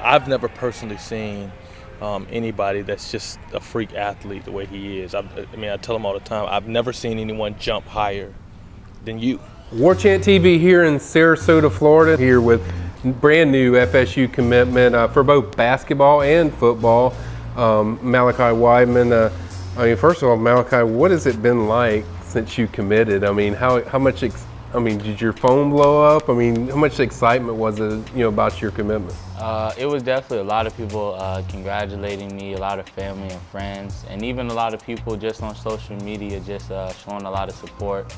I've never personally seen anybody that's just a freak athlete the way he is. I tell him all the time, I've never seen anyone jump higher than you. War Chant TV here in Sarasota, Florida, here with brand new FSU commitment for both basketball and football, Malachi Wideman. First of all, Malachi, what has it been like since you committed? I mean, how much, did your phone blow up? I mean, how much excitement was it, about your commitment? It was definitely a lot of people congratulating me, a lot of family and friends, and even a lot of people just on social media just showing a lot of support,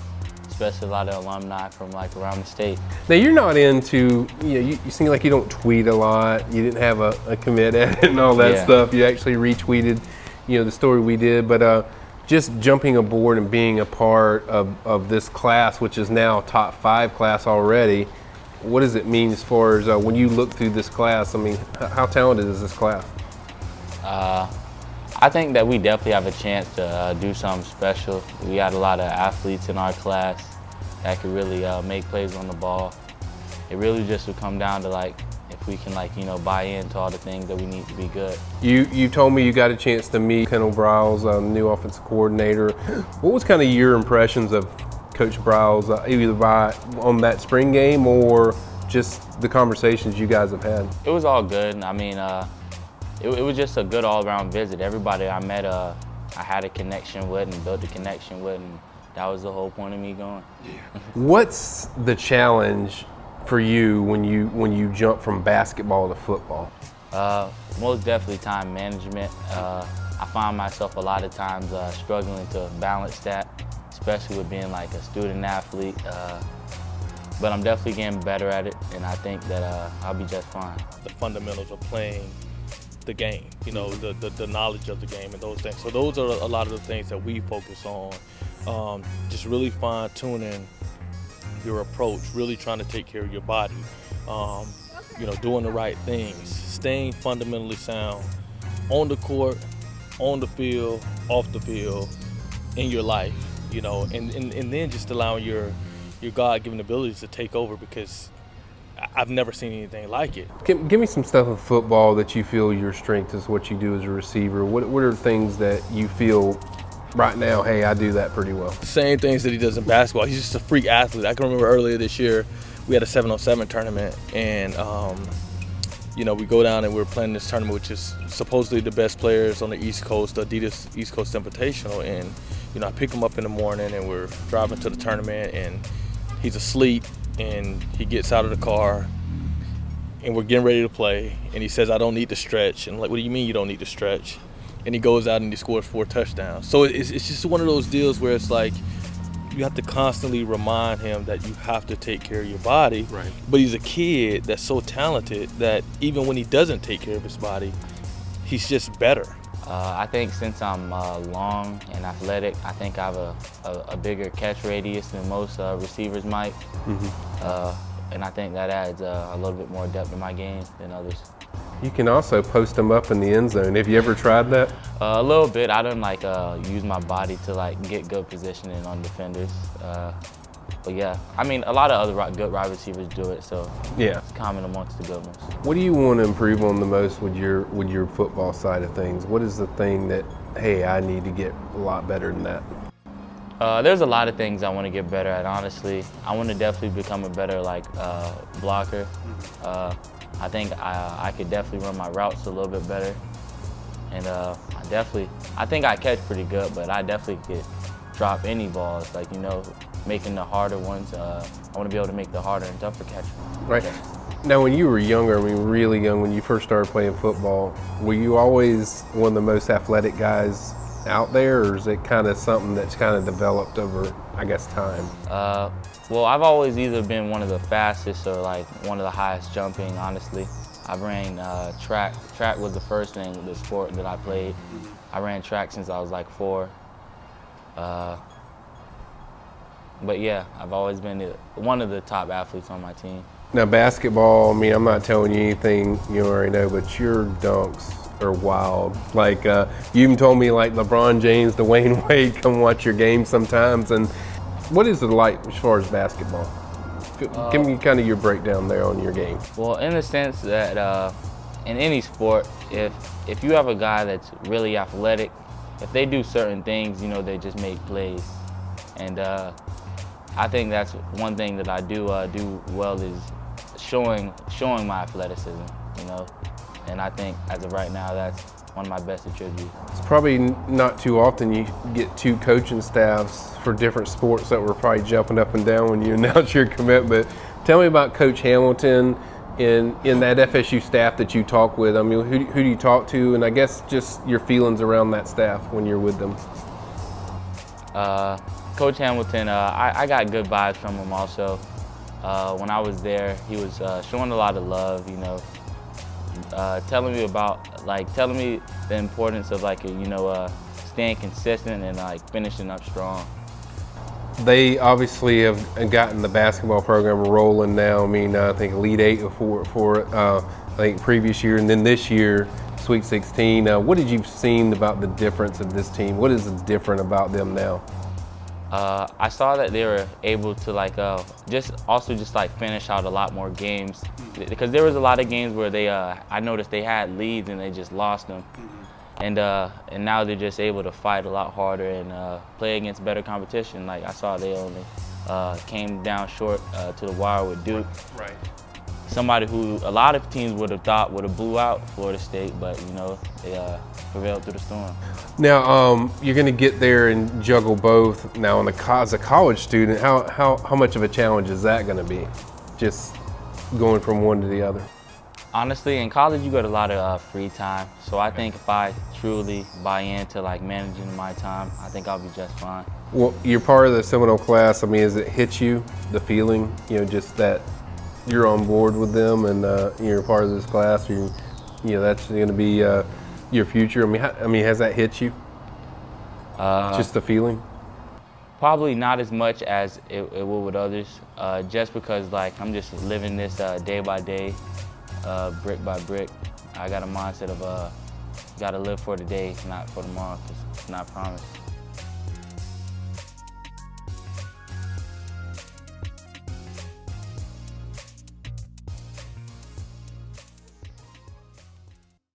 especially a lot of alumni from like around the state. Now you're not into, you seem like you don't tweet a lot. You didn't have a commit edit and all that stuff. You actually retweeted, the story we did, but just jumping aboard and being a part of this class, which is now top 5 class already. What does it mean as far as when you look through this class? I mean, how talented is this class? I think that we definitely have a chance to do something special. We got a lot of athletes in our class that could really make plays on the ball. It really just would come down to if we can buy into all the things that we need to be good. You told me you got a chance to meet Kendall Briles, the new offensive coordinator. What was kind of your impressions of Coach Briles, either on that spring game or just the conversations you guys have had? It was all good. I mean, it was just a good all-around visit. Everybody I met, I had a connection with and built a connection with, and that was the whole point of me going. What's the challenge for you when you jump from basketball to football? Most definitely time management. I find myself a lot of times struggling to balance that, especially with being like a student athlete. But I'm definitely getting better at it, and I think that I'll be just fine. The fundamentals of playing the game, the knowledge of the game and those things. So those are a lot of the things that we focus on. Just really fine-tuning your approach, really trying to take care of your body, doing the right things, staying fundamentally sound on the court, on the field, off the field, in your life, and then just allowing your God-given abilities to take over, because I've never seen anything like it. Give me some stuff in football that you feel your strength is what you do as a receiver. What are things that you feel right now, hey, I do that pretty well? Same things that he does in basketball. He's just a freak athlete. I can remember earlier this year, we had a 7-on-7 tournament, and we go down and we're playing this tournament, which is supposedly the best players on the East Coast, the Adidas East Coast Invitational, and I pick him up in the morning and we're driving to the tournament and he's asleep, and he gets out of the car and we're getting ready to play, and he says, I don't need to stretch. And I'm like, what do you mean you don't need to stretch? And he goes out and he scores 4 touchdowns. So it's just one of those deals where it's like you have to constantly remind him that you have to take care of your body. Right. But he's a kid that's so talented that even when he doesn't take care of his body, he's just better. I think since I'm long and athletic, I think I have a bigger catch radius than most receivers might. Mm-hmm. And I think that adds a little bit more depth in my game than others. You can also post them up in the end zone. Have you ever tried that? A little bit. I don't use my body to get good positioning on defenders. But yeah, a lot of other good wide receivers do it, so yeah, it's common amongst the good ones. What do you want to improve on the most with your football side of things? What is the thing that, hey, I need to get a lot better than that? There's a lot of things I want to get better at, honestly. I want to definitely become a better blocker. I think I could definitely run my routes a little bit better. And I think I catch pretty good, but I definitely could drop any balls, making the harder ones. I want to be able to make the harder and tougher catch. Right. Now, when you were younger, really young, when you first started playing football, were you always one of the most athletic guys out there, or is it kind of something that's kind of developed over, I guess, time? Well, I've always either been one of the fastest or one of the highest jumping, honestly. I ran track. Track was the first thing, the sport that I played. I ran track since I was 4. But yeah, I've always been one of the top athletes on my team. Now basketball, I'm not telling you anything you already know, but your dunks are wild. You even told me LeBron James, Dwayne Wade come watch your game sometimes. And what is it like as far as basketball? Give me kind of your breakdown there on your game. Well, in the sense that in any sport, if you have a guy that's really athletic, if they do certain things, you know, they just make plays. And I think that's one thing that I do well is showing my athleticism, you know. And I think as of right now, that's one of my best attributes. It's probably not too often you get two coaching staffs for different sports that were probably jumping up and down when you announced your commitment. Tell me about Coach Hamilton in that FSU staff that you talk with. I mean, who do you talk to, and I guess just your feelings around that staff when you're with them. Coach Hamilton, I got good vibes from him also. When I was there, he was showing a lot of love, you know, telling me the importance of staying consistent and like finishing up strong. They obviously have gotten the basketball program rolling now. I mean, I think Elite Eight for I think previous year, and then this year, Sweet 16. What did you seen about the difference of this team? What is different about them now? I saw that they were able to just finish out a lot more games, because there was a lot of games where they I noticed they had leads and they just lost them. And now they're just able to fight a lot harder and play against better competition. Like I saw they only came down short to the wire with Duke. Right. Somebody who a lot of teams would have thought would have blew out Florida State, but you know, they prevailed through the storm. Now you're going to get there and juggle both. Now, as a college student, how much of a challenge is that going to be? Just going from one to the other. Honestly, in college you got a lot of free time, so I think if I truly buy into like managing my time, I think I'll be just fine. Well, you're part of the Seminole class. I mean, does it hit you, the feeling, you know, just that you're on board with them and you're part of this class? You know, that's going to be your future. I mean, has that hit you? Just the feeling? Probably not as much as it will with others, just because like I'm just living this day by day. Brick by brick. I got a mindset of gotta live for today, not for tomorrow, 'cause it's not promised.